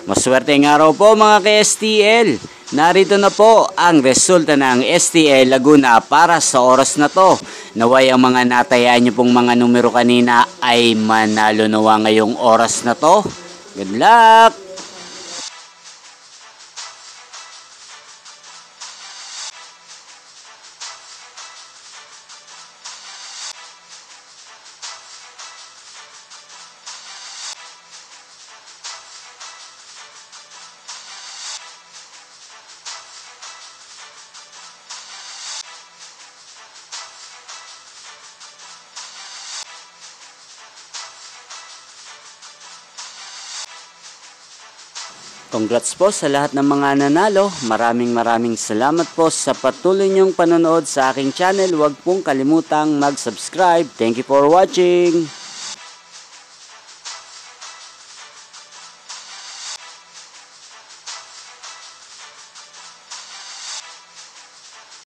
Maswerteng araw po mga ka-STL. Narito na po ang resulta ng STL Laguna para sa oras na to. Naway ang mga natayaan nyo pong mga numero kanina ay manalo nawa ngayong oras na to. Good luck! Congrats po sa lahat ng mga nanalo. Maraming salamat po sa patuloy niyong panonood sa aking channel. Huwag pong kalimutang mag-subscribe. Thank you for watching.